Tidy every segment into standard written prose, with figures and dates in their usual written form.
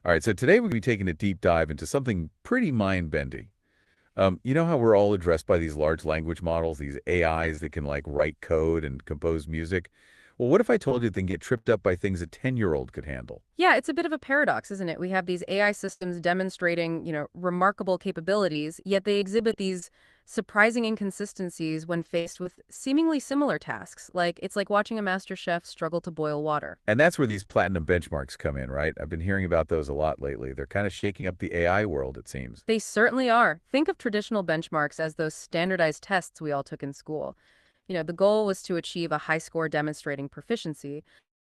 All right, so today we're going to be taking a deep dive into something pretty mind-bending. You know how we're all addressed by these large language models, these AIs that can like write code and compose music? Well, what if I told you they can get tripped up by things a 10-year-old could handle? Yeah, it's a bit of a paradox, isn't it? We have these AI systems demonstrating, remarkable capabilities, yet they exhibit these surprising inconsistencies when faced with seemingly similar tasks. It's like watching a master chef struggle to boil water. And that's where these platinum benchmarks come in, right? I've been hearing about those a lot lately. They're kind of shaking up the AI world, it seems. They certainly are. Think of traditional benchmarks as those standardized tests we all took in school. The goal was to achieve a high score demonstrating proficiency.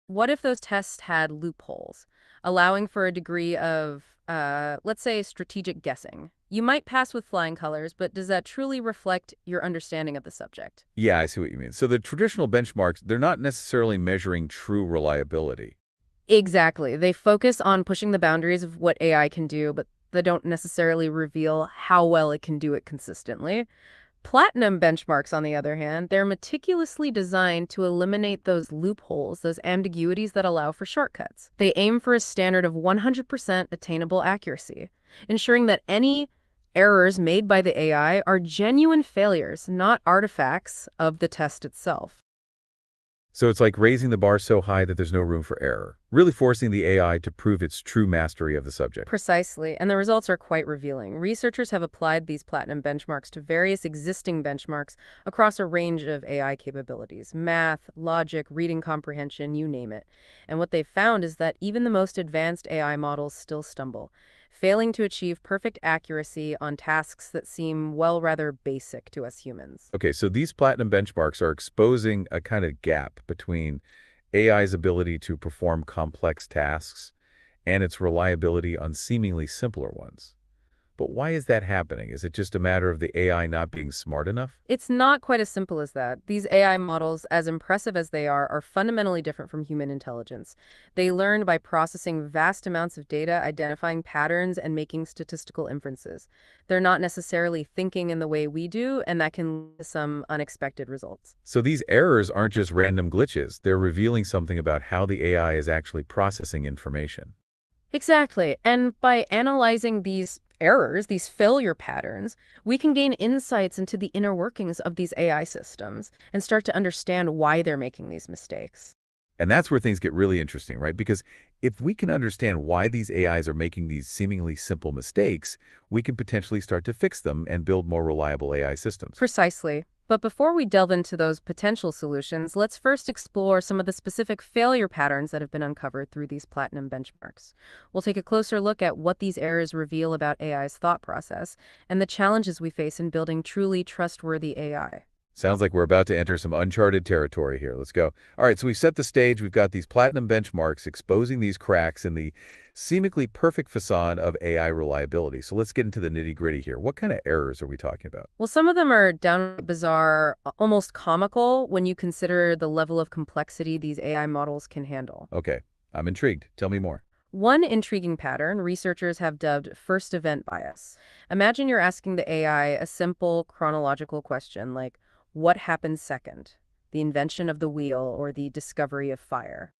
What if those tests had loopholes, allowing for a degree of, let's say, strategic guessing? You might pass with flying colors, but does that truly reflect your understanding of the subject? Yeah, I see what you mean. So the traditional benchmarks, they're not necessarily measuring true reliability. Exactly. They focus on pushing the boundaries of what AI can do, but they don't necessarily reveal how well it can do it consistently. Platinum benchmarks, on the other hand, they're meticulously designed to eliminate those loopholes, those ambiguities that allow for shortcuts. They aim for a standard of 100% attainable accuracy, ensuring that any errors made by the AI are genuine failures, not artifacts of the test itself. So it's like raising the bar so high that there's no room for error, really forcing the AI to prove its true mastery of the subject. Precisely, and the results are quite revealing. Researchers have applied these platinum benchmarks to various existing benchmarks across a range of AI capabilities, math, logic, reading comprehension, you name it. And what they've found is that even the most advanced AI models still stumble, failing to achieve perfect accuracy on tasks that seem, well, rather basic to us humans. Okay, so these platinum benchmarks are exposing a kind of gap between AI's ability to perform complex tasks and its reliability on seemingly simpler ones. But why is that happening? Is it just a matter of the AI not being smart enough? It's not quite as simple as that. These AI models, as impressive as they are fundamentally different from human intelligence. They learn by processing vast amounts of data, identifying patterns, and making statistical inferences. They're not necessarily thinking in the way we do, and that can lead to some unexpected results. So these errors aren't just random glitches. They're revealing something about how the AI is actually processing information. Exactly. And by analyzing these errors, these failure patterns, we can gain insights into the inner workings of these AI systems and start to understand why they're making these mistakes. And that's where things get really interesting, right? Because if we can understand why these AIs are making these seemingly simple mistakes, we can potentially start to fix them and build more reliable AI systems. Precisely. But before we delve into those potential solutions, let's first explore some of the specific failure patterns that have been uncovered through these platinum benchmarks. We'll take a closer look at what these errors reveal about AI's thought process and the challenges we face in building truly trustworthy AI. Sounds like we're about to enter some uncharted territory here. Let's go. All right, so we've set the stage. We've got these platinum benchmarks exposing these cracks in the seemingly perfect facade of AI reliability. So let's get into the nitty-gritty here. What kind of errors are we talking about? Well, some of them are downright bizarre, almost comical when you consider the level of complexity these AI models can handle. Okay, I'm intrigued. Tell me more. One intriguing pattern researchers have dubbed first event bias. Imagine you're asking the AI a simple chronological question like, what happened second? The invention of the wheel or the discovery of fire?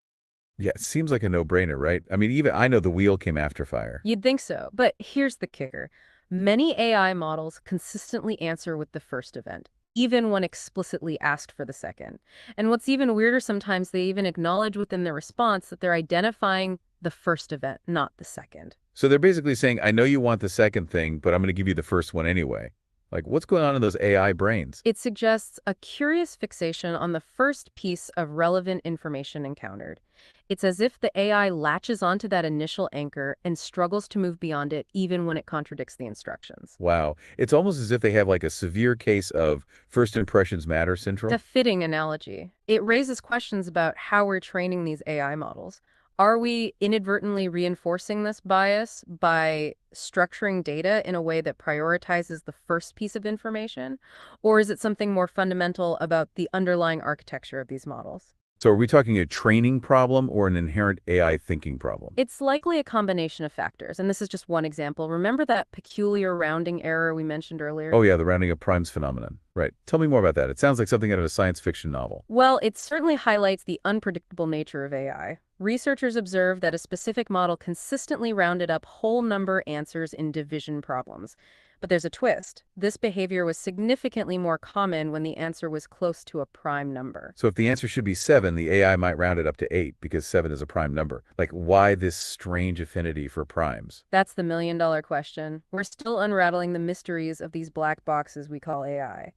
Yeah, it seems like a no-brainer, right? I mean, even I know the wheel came after fire. You'd think so, but here's the kicker. Many AI models consistently answer with the first event, even when explicitly asked for the second. And what's even weirder, sometimes they even acknowledge within their response that they're identifying the first event, not the second. So they're basically saying, I know you want the second thing, but I'm going to give you the first one anyway. Like, what's going on in those AI brains? It suggests a curious fixation on the first piece of relevant information encountered. It's as if the AI latches onto that initial anchor and struggles to move beyond it even when it contradicts the instructions. Wow. It's almost as if they have like a severe case of first impressions matter It's a syndrome. fitting analogy. It raises questions about how we're training these AI models. Are we inadvertently reinforcing this bias by structuring data in a way that prioritizes the first piece of information? Or is it something more fundamental about the underlying architecture of these models? So are we talking a training problem or an inherent AI thinking problem? It's likely a combination of factors, and this is just one example. Remember that peculiar rounding error we mentioned earlier? Oh yeah, the rounding up primes phenomenon. Right. Tell me more about that. It sounds like something out of a science fiction novel. Well, it certainly highlights the unpredictable nature of AI. Researchers observed that a specific model consistently rounded up whole number answers in division problems. But there's a twist. This behavior was significantly more common when the answer was close to a prime number. So if the answer should be 7, the AI might round it up to 8 because 7 is a prime number. Like, why this strange affinity for primes? That's the million-dollar question. We're still unraveling the mysteries of these black boxes we call AI.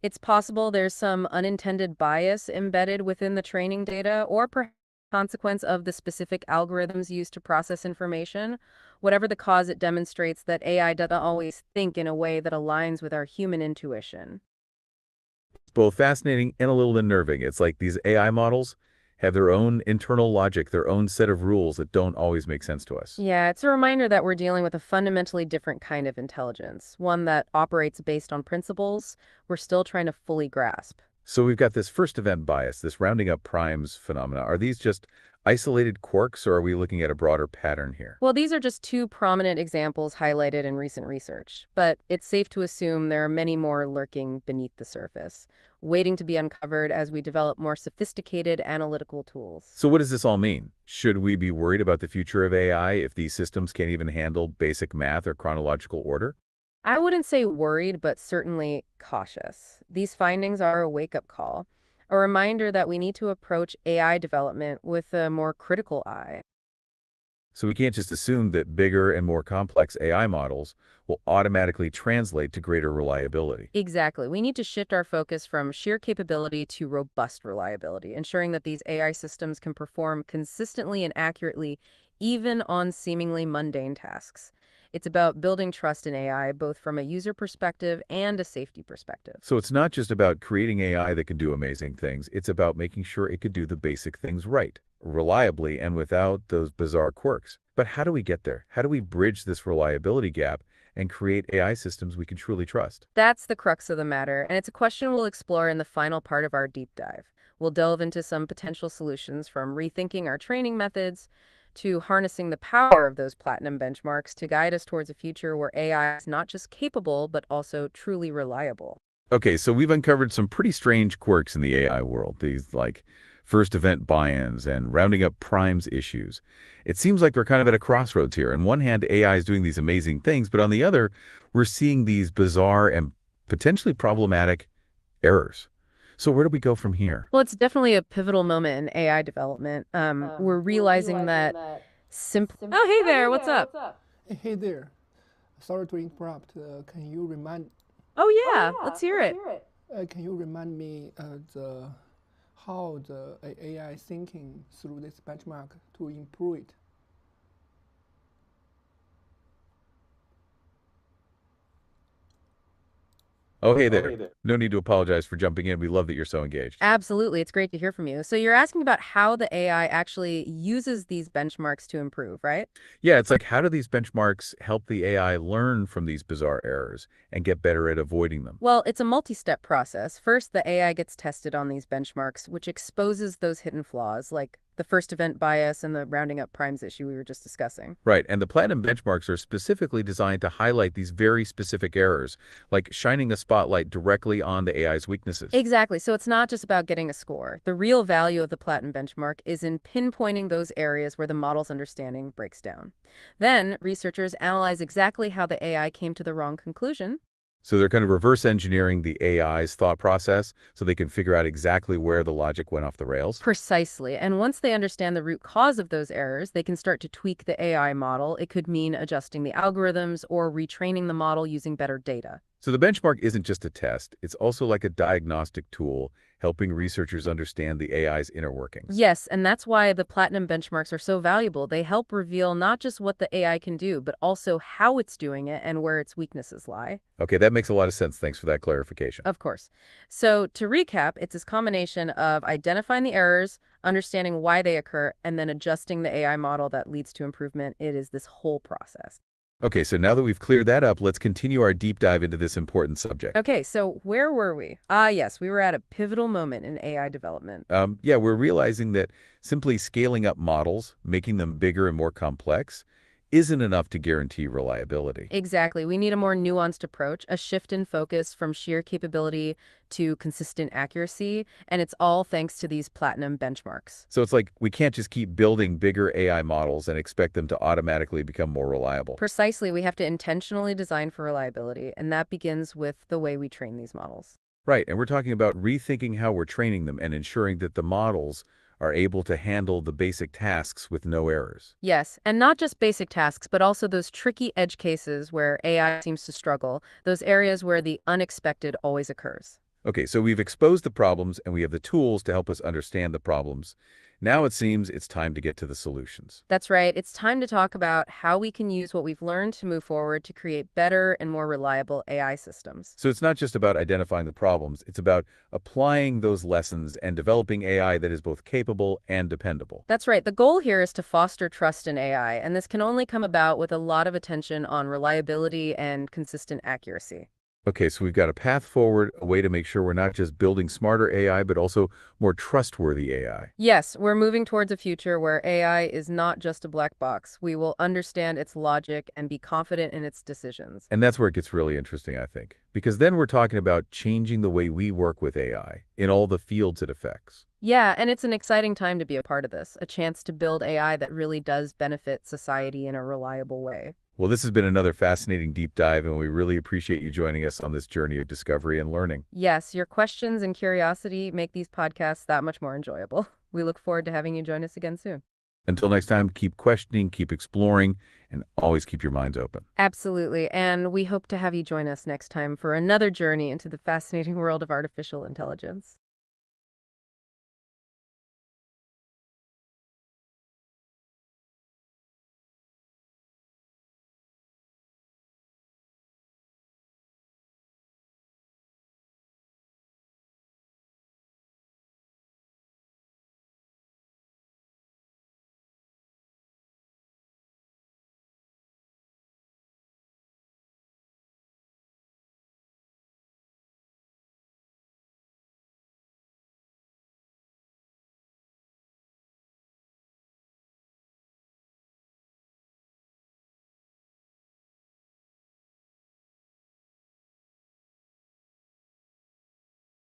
It's possible there's some unintended bias embedded within the training data or perhaps consequence of the specific algorithms used to process information. Whatever the cause, it demonstrates that AI doesn't always think in a way that aligns with our human intuition. It's both fascinating and a little unnerving. It's like these AI models have their own internal logic, their own set of rules that don't always make sense to us. Yeah, it's a reminder that we're dealing with a fundamentally different kind of intelligence, one that operates based on principles we're still trying to fully grasp. So we've got this first event bias, this rounding up primes phenomena. Are these just isolated quirks, or are we looking at a broader pattern here? Well, these are just two prominent examples highlighted in recent research, but it's safe to assume there are many more lurking beneath the surface, waiting to be uncovered as we develop more sophisticated analytical tools. So what does this all mean? Should we be worried about the future of AI if these systems can't even handle basic math or chronological order? I wouldn't say worried, but certainly cautious. These findings are a wake-up call, a reminder that we need to approach AI development with a more critical eye. So we can't just assume that bigger and more complex AI models will automatically translate to greater reliability. Exactly. We need to shift our focus from sheer capability to robust reliability, ensuring that these AI systems can perform consistently and accurately, even on seemingly mundane tasks. It's about building trust in AI, both from a user perspective and a safety perspective. So it's not just about creating AI that can do amazing things. It's about making sure it could do the basic things right, reliably, and without those bizarre quirks. But how do we get there? How do we bridge this reliability gap and create AI systems we can truly trust? That's the crux of the matter, and it's a question we'll explore in the final part of our deep dive. We'll delve into some potential solutions from rethinking our training methods to harnessing the power of those platinum benchmarks to guide us towards a future where AI is not just capable, but also truly reliable. Okay, so we've uncovered some pretty strange quirks in the AI world, these like first event buy-ins and rounding up primes issues. It seems like we're kind of at a crossroads here. On one hand, AI is doing these amazing things, but on the other, we're seeing these bizarre and potentially problematic errors. So where do we go from here? Well, it's definitely a pivotal moment in AI development. We're realizing that Oh, hey there, what's up? Hey there, sorry to interrupt. Can you remind Oh, yeah, let's hear it. can you remind me the how the AI thinking through this benchmark to improve it? Oh, hey there. No need to apologize for jumping in. We love that you're so engaged. Absolutely. It's great to hear from you. So you're asking about how the AI actually uses these benchmarks to improve, right? Yeah, it's like, how do these benchmarks help the AI learn from these bizarre errors and get better at avoiding them? Well, it's a multi-step process. First, the AI gets tested on these benchmarks, which exposes those hidden flaws, like the first event bias and the rounding up primes issue we were just discussing. Right, and the platinum benchmarks are specifically designed to highlight these very specific errors, like shining a spotlight directly on the AI's weaknesses. Exactly. So it's not just about getting a score. The real value of the platinum benchmark is in pinpointing those areas where the model's understanding breaks down. Then, researchers analyze exactly how the AI came to the wrong conclusion. So they're kind of reverse engineering the AI's thought process so they can figure out exactly where the logic went off the rails. Precisely. And once they understand the root cause of those errors, they can start to tweak the AI model. It could mean adjusting the algorithms or retraining the model using better data. So the benchmark isn't just a test, it's also like a diagnostic tool helping researchers understand the AI's inner workings. Yes, and that's why the platinum benchmarks are so valuable. They help reveal not just what the AI can do, but also how it's doing it and where its weaknesses lie. Okay, that makes a lot of sense. Thanks for that clarification. Of course. So to recap, it's this combination of identifying the errors, understanding why they occur, and then adjusting the AI model that leads to improvement. It is this whole process. Okay, so now that we've cleared that up, let's continue our deep dive into this important subject. Okay, so where were we? Ah, yes, we were at a pivotal moment in AI development. Yeah, we're realizing that simply scaling up models, making them bigger and more complex, isn't enough to guarantee reliability. Exactly. We need a more nuanced approach, a shift in focus from sheer capability to consistent accuracy, and it's all thanks to these platinum benchmarks. So it's like we can't just keep building bigger AI models and expect them to automatically become more reliable. Precisely, we have to intentionally design for reliability, and that begins with the way we train these models. Right, and we're talking about rethinking how we're training them and ensuring that the models are able to handle the basic tasks with no errors. Yes, and not just basic tasks, but also those tricky edge cases where AI seems to struggle, those areas where the unexpected always occurs. Okay, so we've exposed the problems and we have the tools to help us understand the problems. Now it seems it's time to get to the solutions. That's right. It's time to talk about how we can use what we've learned to move forward to create better and more reliable AI systems. So it's not just about identifying the problems, it's about applying those lessons and developing AI that is both capable and dependable. That's right. The goal here is to foster trust in AI, and this can only come about with a lot of attention on reliability and consistent accuracy. Okay, so we've got a path forward, a way to make sure we're not just building smarter AI, but also more trustworthy AI. Yes, we're moving towards a future where AI is not just a black box. We will understand its logic and be confident in its decisions. And that's where it gets really interesting, I think, because then we're talking about changing the way we work with AI in all the fields it affects. Yeah, and it's an exciting time to be a part of this, a chance to build AI that really does benefit society in a reliable way. Well, this has been another fascinating deep dive, and we really appreciate you joining us on this journey of discovery and learning. Yes, your questions and curiosity make these podcasts that much more enjoyable. We look forward to having you join us again soon. Until next time, keep questioning, keep exploring, and always keep your minds open. Absolutely, and we hope to have you join us next time for another journey into the fascinating world of artificial intelligence.